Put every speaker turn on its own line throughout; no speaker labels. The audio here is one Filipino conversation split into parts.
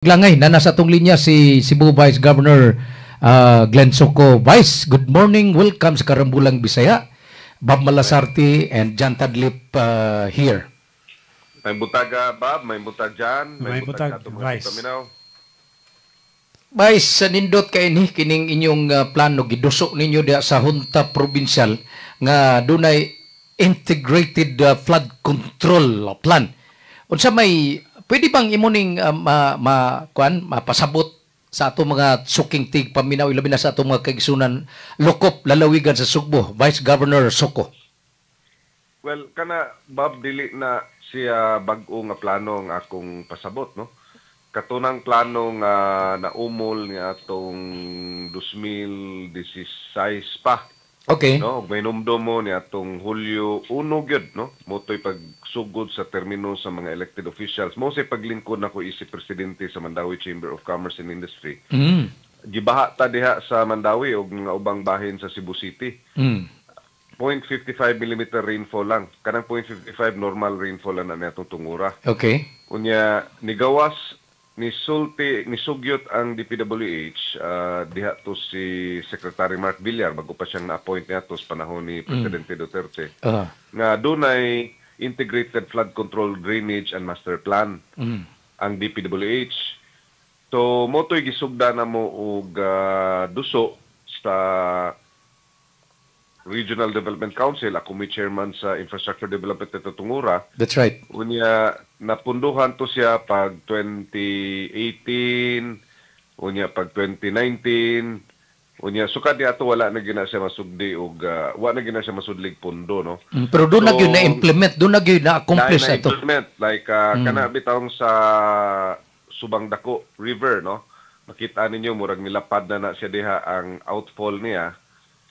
Langay na nasa atong linya si Cebu Vice Governor Glenn Soco. Vice, good morning. Welcome sa Karambulang Bisaya. Bob Malasarte and John Tadlip here.
May butaga, Bob. May butag Jan.
May butag, Vice.
Vice, nindot kay ni kining inyong plano gidusok ninyo diha sa Junta Provincial nga dunay integrated flood control plan. Unsa may pwede bang imuning mapasabot sa ato mga suking tig paminaw ilabi na sa ato mga kaigsunan lokop lalawigan sa Sugbo, Vice Governor Soco?
Well, kana Bob dili na siya bag-o nga plano nga akong pasabot, no? Katunang plano nga naumol nga atong 2016 pa.
Okay.
No, may numdum mo ni atong Hulyo 1 gyud, no? Motoy pagsugod sa termino sa mga elected officials. Mo say paglingkod nako isip presidente sa Mandawi Chamber of Commerce and Industry. Gibaha ta diha sa Mandawi og mga ubang bahin sa Cebu City. 0.55 mm rainfall lang. Kanang 0.55 normal rainfall lang na natong tungura.
Okay.
Unya nigawas ni sugyot ang DPWH diha to si Secretary Mark Villar bago pa siyang na-appoint niya sa panahon ni Presidente Duterte. Nga dunay integrated flood control drainage and master plan ang DPWH. So motoy gisugda na mo og duso sa Regional Development Council, ako may chairman sa Infrastructure Development at Tungura.
That's right.
Unya, napunduhan to siya pag 2018, unya pag 2019, unya, suka di ato wala na gina siya masugdi o wala na gina siya masudlig pundo, no?
Pero doon na yun na-implement, doon na yun na-accomplish ito.
Like, kana bitawng sa Subang Dako River, no? Makita ninyo, murag nilapad na siya diha ang outfall niya,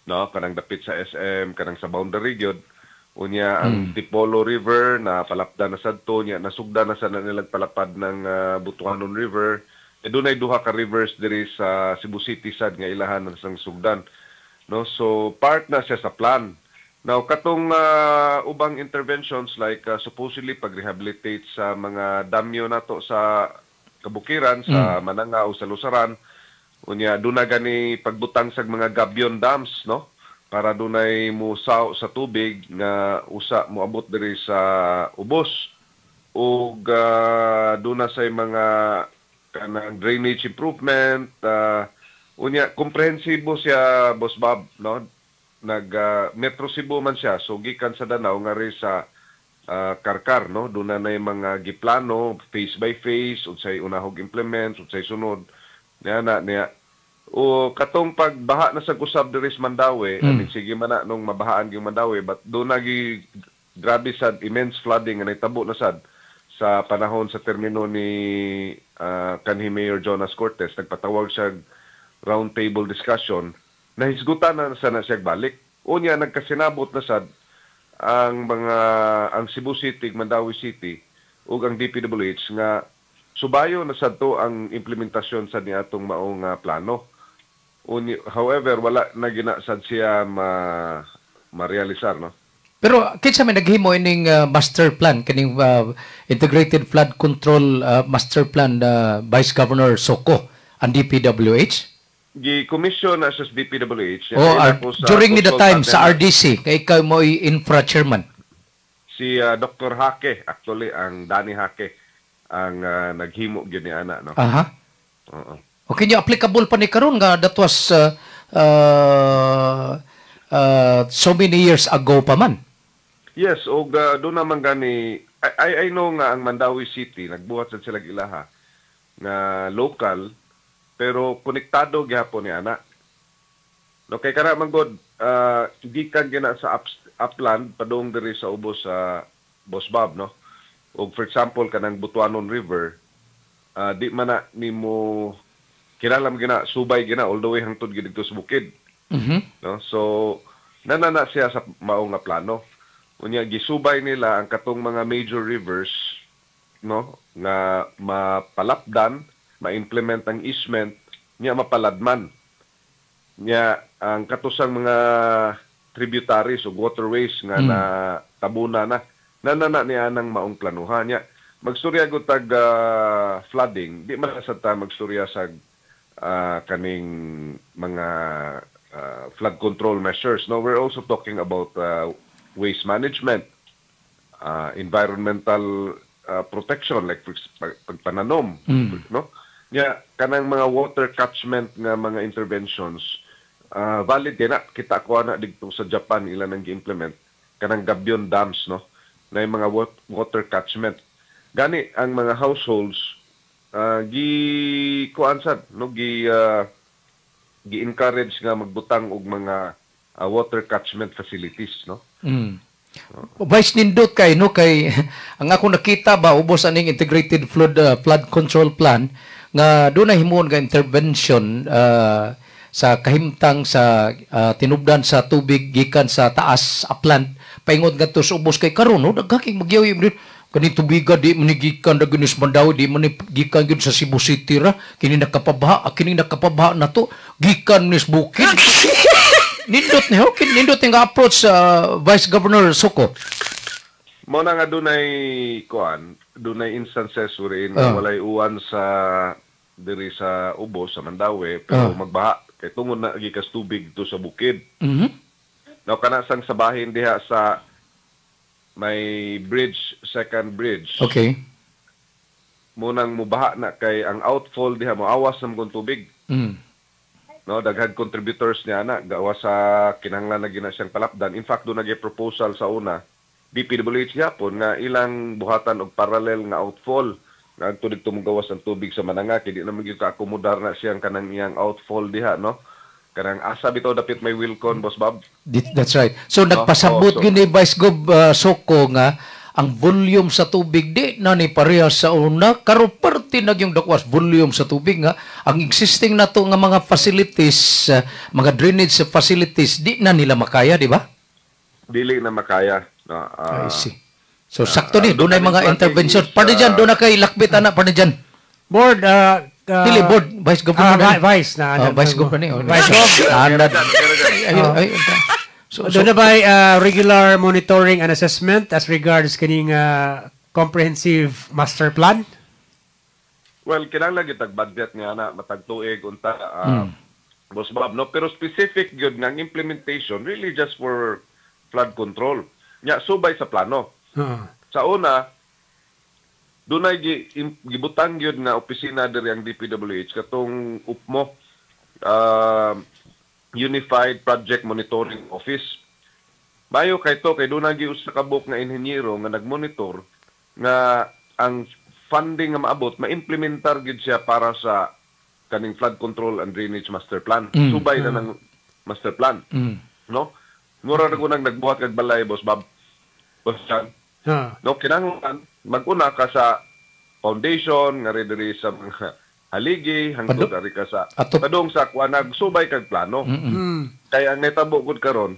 no, kanang dapit sa SM, kanang sa boundary gyud. Unya ang Dipolo River na palapdan na sadto nya nasugda na sa nilang palapad ng Butuanon River. E dunay duha ka rivers diri sa Cebu City sad nga ilahan sang sugdan. No, so part na siya sa plan. Now katong ubang interventions like supposedly pag-rehabilitate sa mga damyo nato sa kabukiran sa Manangaw sa Lusaran. Unya duna gani pagbutang sa mga gabion dams, no, para dunay musaw sa tubig nga usa moabot diri sa ubos ug duna say mga kanang drainage improvement. Unya komprehensibo siya, Boss Bob, no, nag Metro Cebu man siya, so gikan sa Danao nga ri sa Karkar, no, duna na mga giplano phase by phase unsay unahog implement unsay sunod niya. O katong pagbaha na sa kusab diri sa Mandawi, sige man na nung mabahaan yung Mandawi, but doon nagi grabe sad immense flooding nga nahitabo na sad sa panahon sa termino ni kanhi Mayor Jonas Cortez. Nagpatawag siya round table discussion, nahisgutan na siya balik. Unya nagkasinabot na sad ang Cebu City, Mandawi City ug ang DPWH nga subayo na sadto ang implementasyon sa niatong maong plano. However, wala na ginasad siya ma-realisar, no?
Pero kinsa may naghimo ining master plan kining integrated flood control master plan Vice Governor Soco ang DPWH?
Gi-commission na sa DPWH.
During the time sa RDC, kay ikaw mo infra chairman.
Si Dr. Hake, actually ang Danny Hake ang naghimo gyud ni ana, no.
Okay, niya applicable pa ni karon nga that was so many years ago pa man.
Yes, og do naman gani I know nga ang Mandawi City nagbuhat sad sila ilaha nga local pero konektado gyapon ni ana. No, kay kana man god gikan gina sa upland padung diri sa ubos sa Boss Bob, no. Og for example kanang Butuanon River di man na nimo kinalam gina subay gina all the way hangtod gid dito sa bukid. No, so nanana siya sa mao nga plano. Unya gisubay nila ang katong mga major rivers, no, nga mapalapdan, ma-implement ang easement nya mapaladman. Nya ang katusang mga tributaries o waterways nga na tabuna na nanana niya nang maong planuhan niya. magstorya gud tag flooding, di man sa ta magstorya sa kaning mga flood control measures. No, we're also talking about waste management, environmental protection like pagpananom, no? Yeah, kanang mga water catchment nga mga interventions valid din na kita ko na dito sa Japan ilan ang gi-implement kanang Gabbion dams, no, na yung mga water catchment gani ang mga households gi-encourage nga magbutang og mga water catchment facilities, no.
Vice nindot kay no kay ang ako nakita ba ubos aning integrated flood control plan nga doon na himuon nga intervention sa kahimtang sa tinubdan sa tubig gikan sa taas upland paingon ngadto sa ubos kay karon no daghaking magyaw kani tubiga di manigikan dagunis Mandawi di manigikan gyud sa Cebu City ra kini nakapabaha na to gikan nis bukid nindot ni hokin nindot nga approach sa Vice Governor Soko
mo na nga dunay instances wherein walay uwan sa diri sa ubos sa Mandawi pero magbaha kay tungod na gikas tubig to sa bukid. Now kana sang sabahin diha sa may second bridge.
Okay.
Munang mubaha na kay ang outfall diha moawas sa kung tubig. No, daghang contributors niya na gawa sa kinahanglan na gina siyang palapdan. In fact, do nagay proposal sa una DPWH yapon nga ilang buhatan og parallel nga outfall nga tudig tumugawas ang tubig sa Mananga kay di naman gyud ka-akomodar na siyang kanang iyang outfall diha, no. Kanang asa bitaw dapit may Wilcon, Boss Bob.
That's right. So nagpasabot gyud ni Vice Gov Soko nga ang volume sa tubig di na ni parehas sa una karon parte na yung dakwas volume sa tubig nga ang existing nato nga mga facilities mga drainage facilities di na nila makaya, di ba?
Dili na makaya.
I see. So sakto ni doon ay mga intervention. Para diyan doon na kay lakbit ana para diyan.
Board
Dili board Vice Governor.
Vice na.
Vice Governor.
Vice Governor.
So
doon na ba regular monitoring and assessment as regards kining comprehensive master plan?
Well, kinahanglan gyud tag budget nga na matag tuig unta Boss Bob, no, pero specific gyud nga implementation really just for flood control. Nya subay sa plano. Sa una, dunay gibutang gyud nga opisina diri ang DPWH katong UPMO, Unified Project Monitoring Office. Bayo kay to kay dunay gyud sa kabuk nga inhenyero nga nagmonitor nga ang funding nga maabot maimplementar gyud siya para sa kaning flood control and drainage master plan. Subay na ng master plan. No? Mura na ko nagbuhat kag balay, Boss Bob. Boss Chan. No, kinahanglan mag-una ka sa foundation nga diri sa mga haligi hangtod ari ka sa padung sa kuanag subay kag plano. Kaya ang netabo gud karon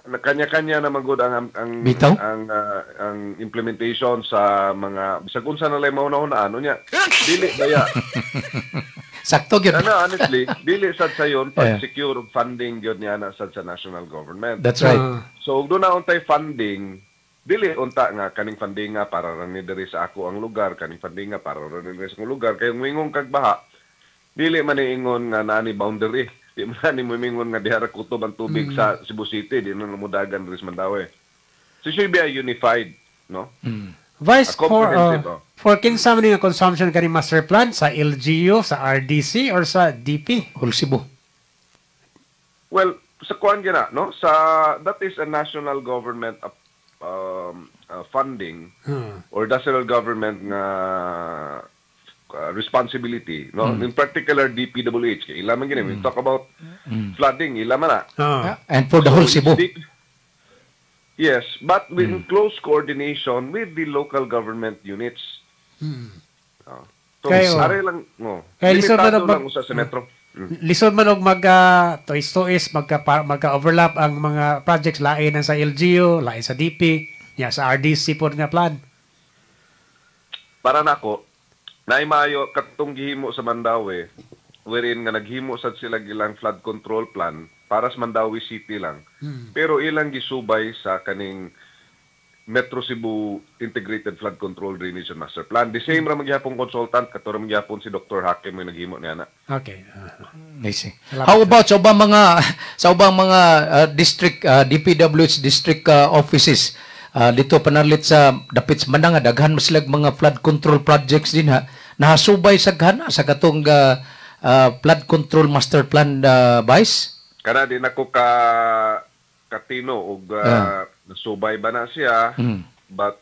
kanya-kanya na magud ang implementation sa mga bisag unsa na lay mauna-una ano nya dili daya
sakto gyud
ana honestly dili sad sayon pag secure funding gyud niya na sad sa national government.
That's right.
So ug na untay funding dili unta nga kaning funding nga para ra ni diri sa ako ang lugar, kaning funding nga para ra ni diri sa lugar kay ngingong kag baha dili man niingon nga naa ni boundary, di man ni momingon nga diha ra kutob ang tubig sa Cebu City, di na mudagan diri sa Mandawi. So should be a unified, no?
Vice for kinsa man nga consumption kaning master plan sa LGU, sa RDC or sa DP?
Whole Cebu.
Well, sa kuan gina, no? Sa that is a national government funding or national government nga responsibility, no? In particular DPWH kay ila man gini we talk about flooding ila man na.
And for the whole Cebu.
Yes, but in close coordination with the local government units. So are lang
kay lisod man
lang usa sa metro.
Lisod man og tois-tois magka-overlap ang mga projects lain sa LGU, lain sa DP, ya sa RDC pod nga plan.
Para nako, naay katong gihimo sa Mandawi, wherein nga naghimo sad sila gilang flood control plan para sa Mandawi City lang. Pero ilang gisubay sa kaning Metro Cebu Integrated Flood Control Drainage and Master Plan. The same ra magyapon consultant kato ra magyapon si Dr. Hakim may naghimo niya na.
Okay.
I see. How about sa ubang mga district DPWH district offices dito panalit sa dapit sa Mananga daghan mas sila mga flood control projects din ha. Nahasubay sa gana sa katong flood control master plan Vice?
Kana di nako katino og nasubay ba na siya but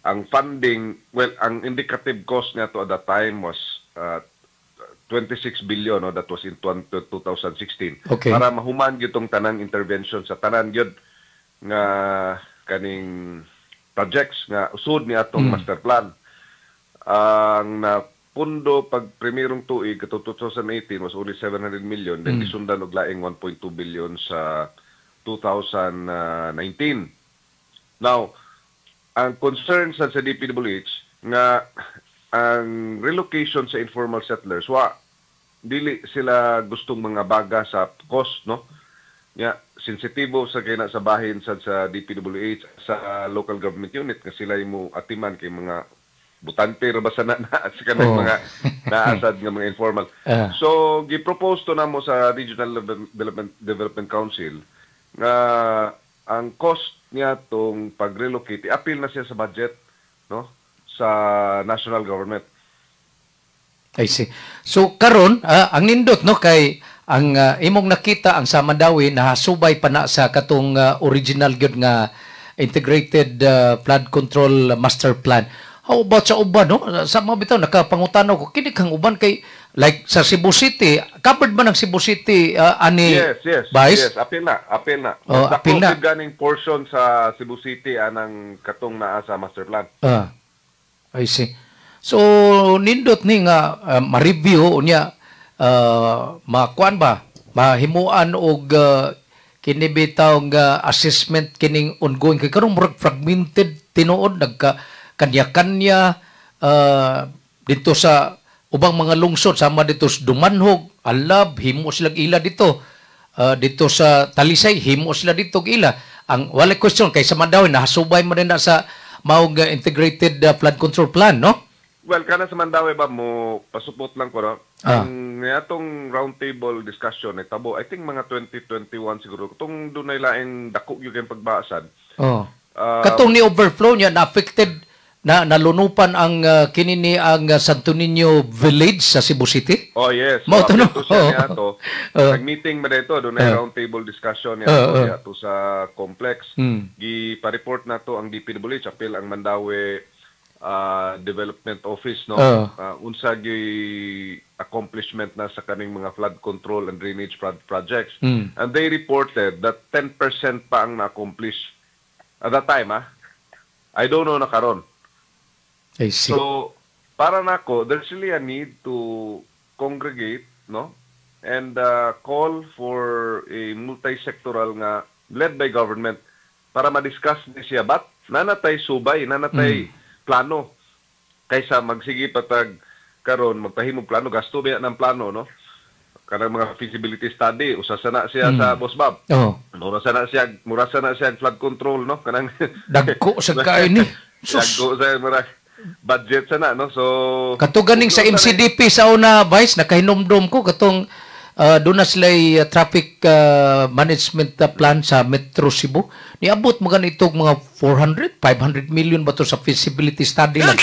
ang funding, well, ang indicative cost niya to at that time was 26 billion, no? That was in 2016.
Okay.
Para mahuman gitong tanang intervention sa tanan gyud nga kaning projects nga usod ni atong master plan. Ang pundo pag primerong tuig kato 2018 was only 700 million, then gisundan og laing 1.2 billion sa 2019. Now, ang concern sa DPWH nga ang relocation sa informal settlers dili sila gustong mga baga sa cost, no? Sensitibo sa kina sa bahin sa DPWH sa local government unit nga sila mo atiman kay mga butante ra ba sa sa kanang mga naasad nga mga informal. So gi-propose to namo sa Regional Development Council nga ang cost niya tong pag-relocate appeal na siya sa budget, no, sa national government.
I see. So karon ang nindot no kay ang imong nakita ang sa Mandawi nahasubay pa na sa katong original gyud nga integrated flood control master plan. How about sa uban, no? Sa mga bitaw, nakapangutanaw ko, kini kang uban kay, like sa Cebu City, covered ba ng Cebu City,
Yes,
Vice?
yes, apil na.
Oh, apil na.
Ganing portion sa Cebu City anang katong naa sa master plan.
I see. So, nindot ni nga, ma-review niya, makuan ba, mahimuan og kini bitaw nga assessment kining ongoing, kay karong murag fragmented, tinuod, kanya-kanya dito sa ubang mga lungsod sama dito sa Dumanhog, Alab, himo sila ila dito. Dito sa Talisay, himo sila dito ila. Ang wala question kay sa Mandawi nahasubay mo rin na sa maong integrated flood control plan, no?
Well, kana sa Mandawi ba mo pasupot lang ko, no? Ang atong roundtable discussion tabo, I think mga 2021 siguro. Kung dunay laing dako gyud kay pagbasad. Katong ni overflow niya na affected na nalunupan ang kinini ang Santo Niño Village sa Cebu City? Oh yes.
Mao to no.
Nag-meeting ba dito doon ay round table discussion niya to sa complex. Gi-report na to ang DPWH apil ang Mandawi Development Office, no. Unsa gi accomplishment na sa kaning mga flood control and drainage projects. And they reported that 10% pa ang na-accomplish at that time, I don't know na karon.
I see.
So, para nako, there's really a need to congregate, no? And call for a multi-sectoral nga led by government para ma-discuss ni siya. But, nanatay subay, nanatay plano. Kaysa magsige patag karon magpahimong plano, gasto biya ng plano, no? Kanang mga feasibility study, usasa na siya sa Boss Bob. Murasa na siya flood control, no? Kanang
dagko sa kain ni.
Dagko sa mura budget sana, no? So
katuganing sa MCDP sa una, Vice, nakahinomdom ko katong doon na sila traffic management plan sa Metro Cebu. Niabot mo ganitong mga 400, 500 million ba to sa feasibility study lang?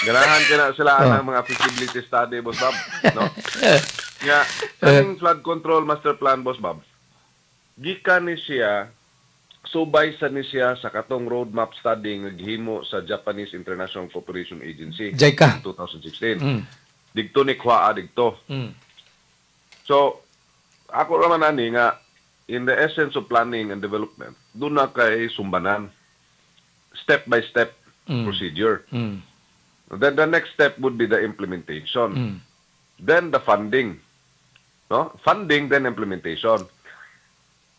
Ganahan ka na sila ng mga feasibility study, Boss Bob, no? Nga, ang flood control master plan, Boss Bob, gikan ni siya, subay sa ni siya sa katong roadmap study nga gihimo sa Japanese International Cooperation Agency
JICA
2016. Digto ni Kwaa digto. So, ako naman ani nga in the essence of planning and development, doon na kay sumbanan step by step procedure. Then the next step would be the implementation. Then the funding. No? Funding, then implementation.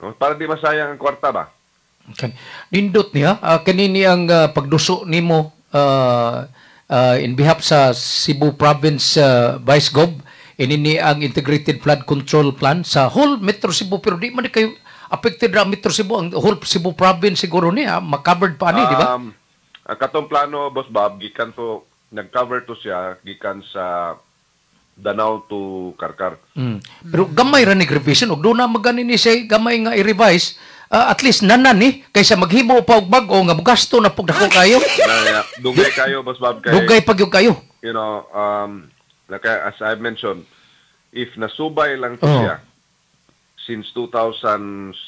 No? Para di masayang ang kwarta ba?
Okay. Nindot niya, kanini ang pagduso nimo in behalf sa Cebu Province Vice Gov, inini ang Integrated Flood Control Plan sa whole Metro Cebu, pero di man kayo affected ra Metro Cebu, ang whole Cebu province siguro niya, ma-covered pa ni, di ba?
Ang katong plano, Boss Bob, gikan to, nag-cover to siya, gikan sa Danao to Karkar.
Pero gamay ra ni revision, ug doon na magani ni siya gamay nga i-revise, at least nanan ni, kaysa maghimo pa og bag-o nga gasto na pug dako kayo.
Dugay kayo, Boss Bob, kay,
Dugay pag yung kayo.
you know, like as I've mentioned, if nasubay lang to siya, since 2017,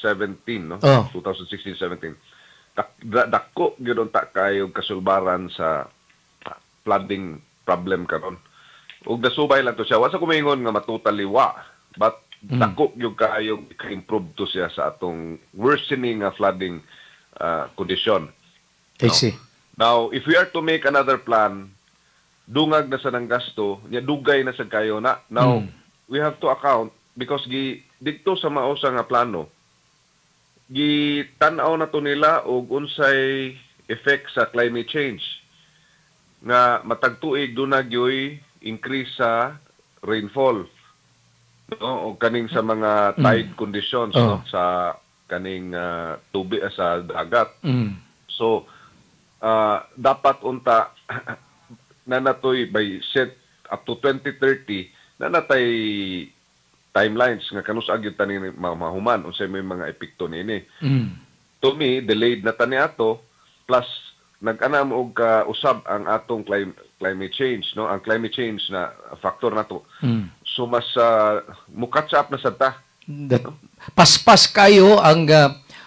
no? 2016-17, dako gyud ta kayo kasulbaran sa flooding problem karon. Ug nasubay lang to siya. Wa sa kumingon nga matutaliwa, but dako gyud kayo ka-improve to siya sa atong worsening nga flooding condition.
I see.
Now, if we are to make another plan, dungag na sa nang gasto, nya dugay na sa kayo na. Now, we have to account because dito sa mausa nga plano, tan-aw na to nila og unsay effect sa climate change. Nga matag tuig dunag yoy increase sa rainfall. No, o kaning sa mga tide conditions no, sa kaning tubig sa dagat. So dapat unta na natoy by set up to 2030 na natay timelines nga kanus agyud tani mahuman unsay may mga epekto niini. To me, delayed na tani ato plus nag-anam og usab ang atong climate change, no? Ang climate change na factor nato. So mas mukatch up na sad ta.
Paspas kayo ang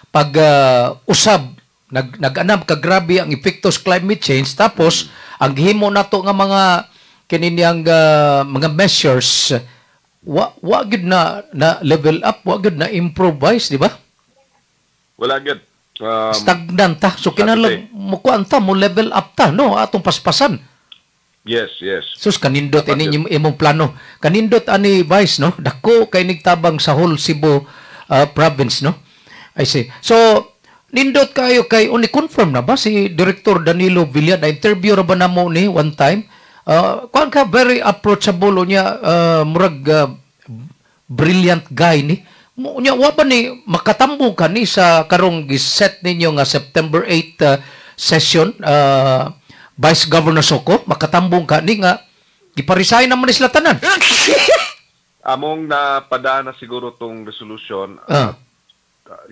pag-usab nag-anam ka grabe ang epekto sa climate change tapos ang gihimo nato nga mga kininiyang mga measures wa gud na level up, wa gud na improvise, di ba?
Wala gud.
Stagnant ta. So kinahanglan mo kuan ta mo level up ta no atong paspasan.
Yes.
Sus kanindot ini imong plano. Kanindot ani Vice no. Dako kay nigtabang sa whole Cebu province no. I see. So nindot kayo kay uni confirm na ba si Director Danilo Villar na interview ra ba namo ni one time? Kuan ka very approachable niya murag brilliant guy ni. Nya wa ba ni makatambo ka ni sa karong giset ninyo nga September 8 session Vice Governor Soko makatambong ka ni nga giparesign naman ni sila tanan.
Among napadana siguro tong resolution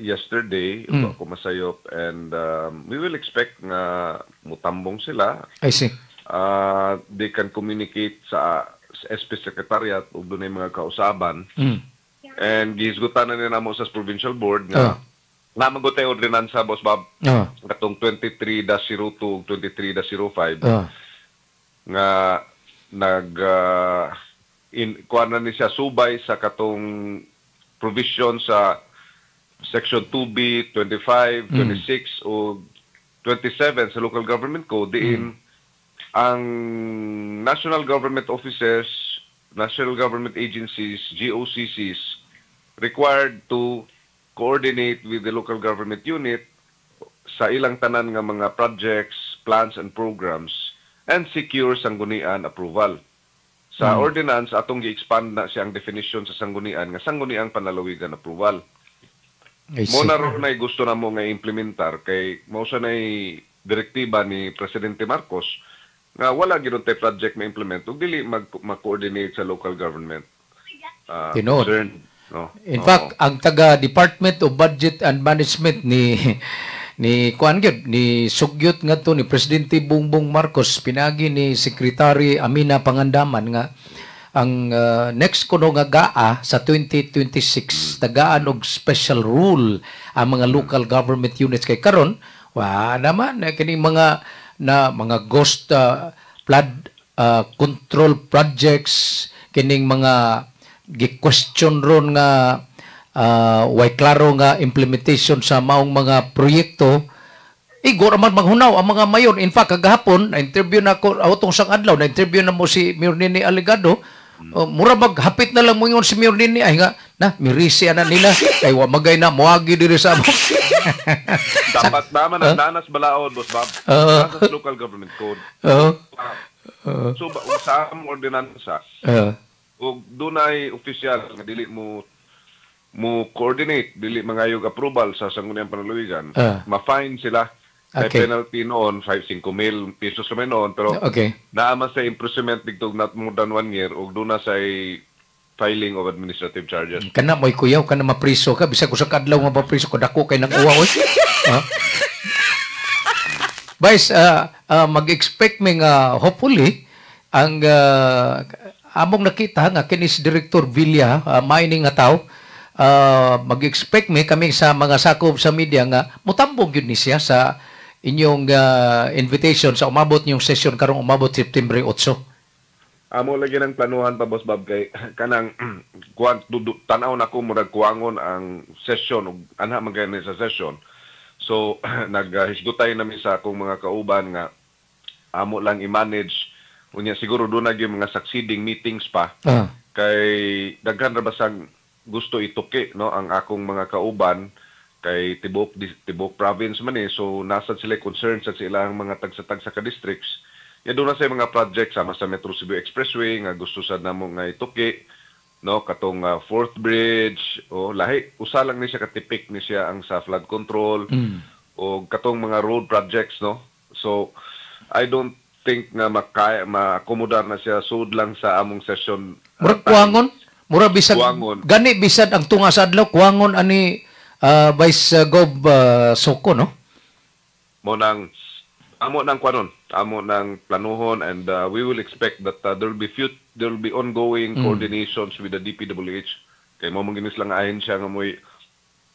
yesterday ako masayop and we will expect nga mutambong sila.
I see.
They can communicate sa SP Secretariat ug dunay mga kausaban. And gihisgutan na nila mo sa provincial board nga namagot tayo ordinansa, Boss Bob, katong 23-02, 23-05 nga kuha na ni siya subay sa katong provision sa Section 2B, 25, 26 o 27 sa Local Government Code diin ang national government officers, national government agencies, GOCCs required to coordinate with the local government unit sa ilang tanan nga mga projects, plans and programs and secure sanggunian approval. Sa ordinance atong gi-expand na siyang definition sa sanggunian nga sangguniang panlalawigan approval. Mo na ron nay gusto na mo nga implementar kay mao sa nay direktiba ni Presidente Marcos nga wala gyud tay project na implement ug dili mag-coordinate sa local government. Concern. No.
In fact, ang taga Department of Budget and Management ni kuan gyud ni sugyot ngadto ni Presidente Bongbong Marcos pinagi ni Secretary Amina Pangandaman nga ang next kuno nga GAA sa 2026 tagaan og special rule ang mga local government units kay karon wa naman kini mga ghost flood control projects kining mga gi-question ron nga way klaro nga implementation sa maong mga proyekto igor man maghunaw ang mga mayor. In fact kagahapon na interview na ko atong sang adlaw na interview na mo si Mayor Nini Aligado. Mura maghapit na lang mo ingon si Mayor Nini ay nga na mirisi ana nila kay wa magay na moagi diri sa amo.
Dapat naman ang nanas balaod, Boss Bob. Sa local government code. So sa ordinansa ug dunay opisyal nga dili mo mo coordinate dili mangayog approval sa sangguniang panalawigan, ma-fine sila. May
Okay.
penalty noon 5-5 mil pesos kami noon, pero
Okay.
naaman sa imprisonment dito not more than 1 year ug doon na sa filing of administrative charges.
Kana mo'y kuyaw, kana mapriso ka. Bisa ko sa kadlaw nga mapriso ko, dako kay nag-uwa. Oy. Vice, mag-expect mi nga hopefully ang among nakita nga kinis Director Villa, mining nga tao, mag-expect mi kami sa mga sakop sa media nga mutambong yun ni siya sa inyong invitation sa umabot niyong session karong umabot September 8.
Amo lagi ng planuhan pa Boss Bob kay kanang kuan tanaw na ko murag kuangon ang session ug anha magani sa session. So naghisgutay nami sa akong mga kauban nga amo lang i-manage unya siguro do na gyud mga succeeding meetings pa kay daghan ra basang gusto ituki no ang akong mga kauban kay tibok province man so nasa sila concerned sa silang mga tagsa-tagsa ka districts. Ya doon na sa mga projects sama sa Metro Cebu Expressway nga gusto sa namo nga ituki no katong Fourth Bridge o lahi usa lang ni siya katipik ni siya ang sa flood control o katong mga road projects no. So I don't think nga ma-accommodar na siya sud lang sa among session.
Murag kuwangon, mura bisag
Kuwangon.
gani bisad ang tunga sa adlaw kuwangon ani Vice Gov Soko no.
Amo nang kwanon, amo nang planuhon and we will expect that there will be ongoing coordinations with the DPWH. Kay mo mong ginis lang ahin siya nga mo'y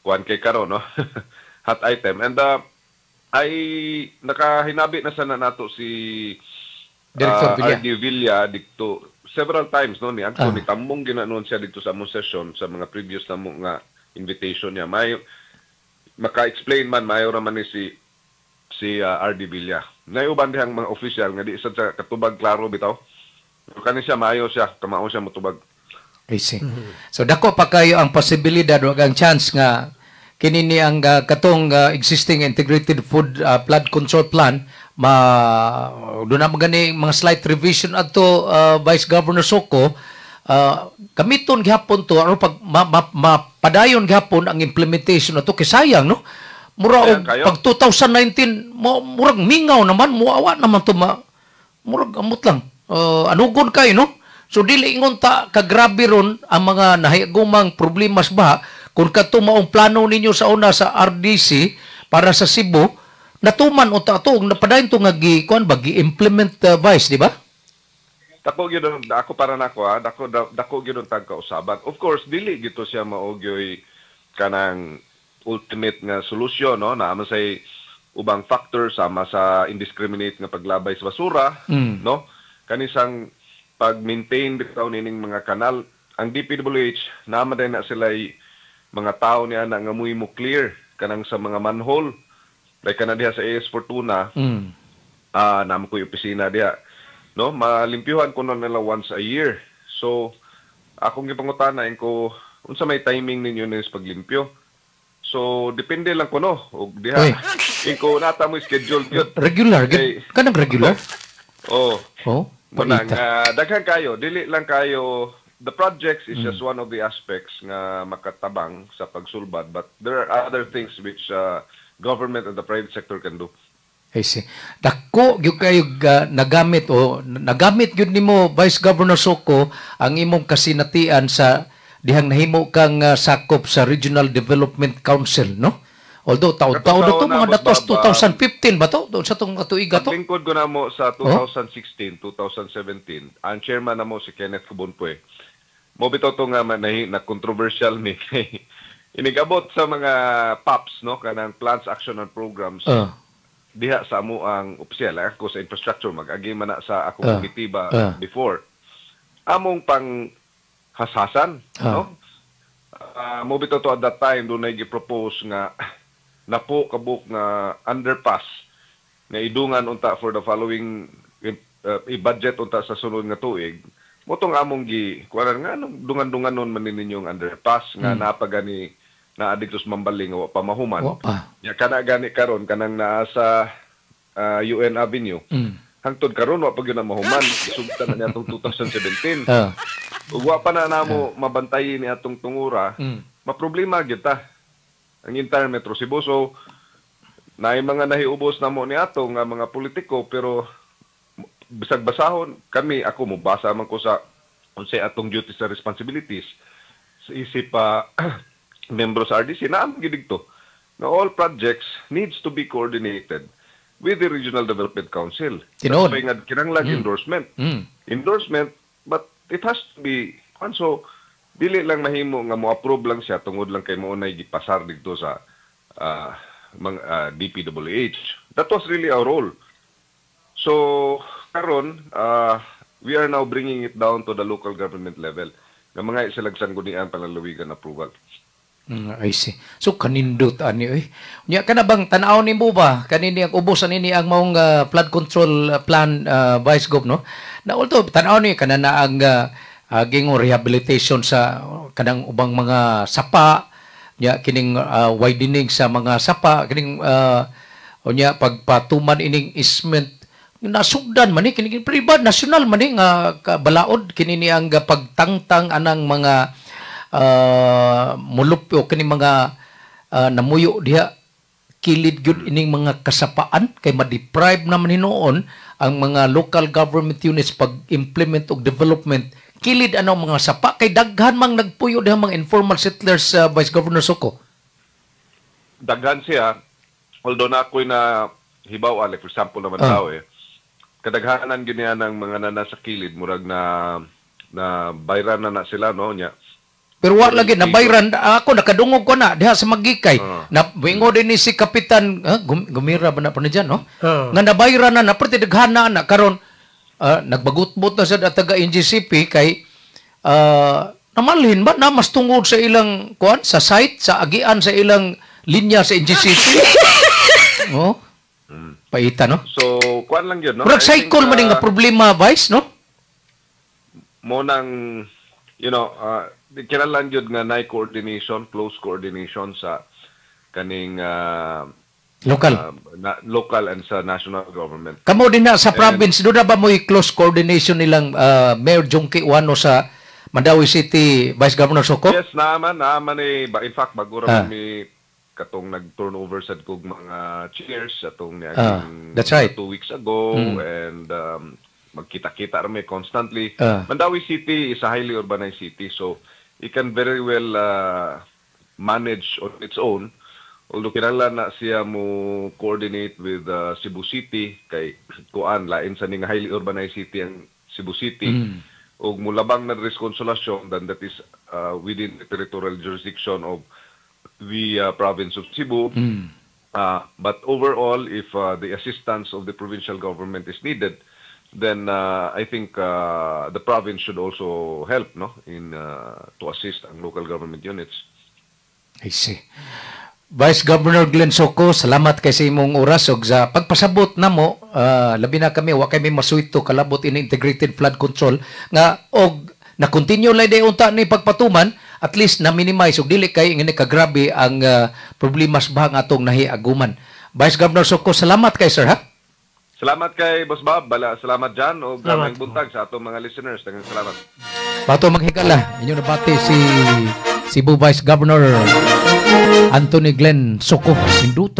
kuan kay karon no. Hot item and ay nakahinabi na sana nato si
Director Villa.
RD Villa dito several times no ni Anto ni tamong ginanon siya dito sa among session sa mga previous namo nga invitation niya. May maka-explain man mayo ra man ni si RD Villa. Nayuban dihang mga official nga di sa katubag klaro bitaw. Pero kani siya maayo siya, kamao siya motubag.
I see. So dako pa kayo ang posibilidad o ang chance nga kini ni ang katong existing integrated food flood control plan do na magani mga slight revision adto Vice Governor Soko gamiton gihapon to aron pag mapadayon gihapon ang implementation ato kay sayang no mura og pag 2019 murag mingaw naman muawa naman to murag amot lang anugon kay no. So dili ingon ta kagrabe ron ang mga nahigumang problema ba kung kato maong plano ninyo sa una sa RDC para sa Cebu natuman unta to napadayon to nga kuan ba gi-implement Vice di ba?
Dako gyud ako para nako dako gyud ang tagkausaban. Of course dili gito siya maogyoy kanang ultimate nga solusyon no na say ubang factor sama sa indiscriminate nga paglabay sa basura no kanisang pag-maintain bitaw nining mga kanal ang DPWH naman din na sila mga tao niya na ngamuy mo clear kanang sa mga manhole like kana diha sa AS Fortuna naman ko yung opisina diha no malimpyuhan ko na nila once a year. So akong gipangutanan ko unsa may timing ninyo nis paglimpyo. So depende lang ko no og diha ko nata mo schedule gyud
regular kanang regular
Manang, daghan kayo, dili lang kayo, the projects is just one of the aspects nga makatabang sa pagsulbad, but there are other things which government and the private sector can do.
I see. Dako gyud kayo nagamit gyud nimo Vice Governor Soko ang imong kasinatian sa dihang nahimo kang sakop sa Regional Development Council, no? Although taon-taon na to mga datos 2015 ba to? Doon sa tong katuiga to?
Paglingkod ko na mo sa 2016, 2017, ang chairman na mo si Kenneth Kubonpoy. Mo bitaw to nga na controversial ni inigabot sa mga PAPs no kanang plans, action and programs. Diha sa amo ang opisyal ako sa infrastructure mag-agi man na sa akong committee ba before. Among pang hasasan no. Mo bitaw to at that time do na gi-propose nga napo kabuk nga underpass nga idungan unta for the following i-budget unta sa sunod nga tuig motong among kuanan nga dungan-dunganon man ninyong underpass nga napagani naa dito sa Mambaling wa pa mahuman nya kana gani karon kanang naa sa UN Avenue hangtod karon wa pa gyud na mahuman isugtan na niya atong 2017 ug wa pa na namo mabantayin ni atong tungura maproblema kita ang entire Metro Cebu. So, naay mga nahiubos na mo ni ato nga mga politiko, pero bisag basahon kami, ako mo basa man ko sa unsay atong duties and responsibilities sa isip pa membro sa RDC na ang gidigto na all projects needs to be coordinated with the Regional Development Council.
Tinood.
That's why nga kinanglan endorsement. Endorsement, but it has to be, so dili lang mahimo nga mo-approve lang siya tungod lang kay mo nay gipasar dito sa DPWH. That was really our role. So, karon, we are now bringing it down to the local government level nga mga isalagsan gunian palalawigan approval.
I see. So kanindot ani nya kana bang tan-aw nimo ba kanini ang ubos ani ang maong flood control plan Vice Gov no? Na although tan-aw ni kana na ang aging rehabilitation sa kanang ubang mga sapa nya kining widening sa mga sapa kining unya pagpatuman ining easement nasugdan man ni kini pribad national man ni nga balaod kini ni ang pagtangtang anang mga mulupyo kini mga namuyo diha kilid gyud ining mga kasapaan kay ma-deprive naman hinuon ang mga local government units pag-implement og development kilid anong mga sapa kay daghan mang nagpuyo diha mga informal settlers Vice Governor Soko.
Daghan siya, although na ako'y na hibaw like for example naman tao kadaghanan ganyan ng mga nana sa kilid murag na bayran na sila no nya.
Pero wa lagi na bayran ako nakadungog ko na diha sa Magikay. Na wingo din ni si Kapitan Gumira ba na pa diyan no? Nga nabayran na perti daghana na karon nagbagutbot na sa taga NGCP kay namalhin ba na mas tungod sa ilang kuan sa site sa agian sa ilang linya sa NGCP. Oh. Paita no?
So kuan lang yun no.
Murag cycle man nga problema Vice no?
Mo nang kinalan yun nga na coordination, close coordination sa kaning local and sa national government.
Kamo din na sa province, doon na ba mo close coordination nilang Mayor Junki Uano sa Mandawi City, Vice Governor Soko?
Yes, naaman in fact, bago kami katong nag-turnover sa kog mga chairs atong
that's right.
2 weeks ago and magkita-kita kami constantly. Mandawi City is a highly urbanized city, so it can very well manage on its own. Although kinahanglan na siya mo coordinate with Cebu City kay kuan lain sa ning highly urbanized city ang Cebu City ug mulabang na responsolasyon then that is within the territorial jurisdiction of the province of Cebu. But overall, if the assistance of the provincial government is needed, then I think the province should also help in to assist ang local government units.
I see. Vice Governor Glenn Soko, salamat kay sa imong oras ug sa pagpasabot namo labi na kami wa kami masuito kalabot in integrated flood control nga og na continue lay day unta ni pagpatuman at least na minimize ug dili kay ngini kagrabe ang problema sa bahang atong nahiaguman. Vice Governor Soko, salamat kay sir ha.
Salamat kay Boss Bob, salamat dyan o gamang buntag sa atong mga listeners. Daghang salamat.
Pato maghigala, inyo nabati si Cebu Vice Governor Anthony Glenn Soko. Induta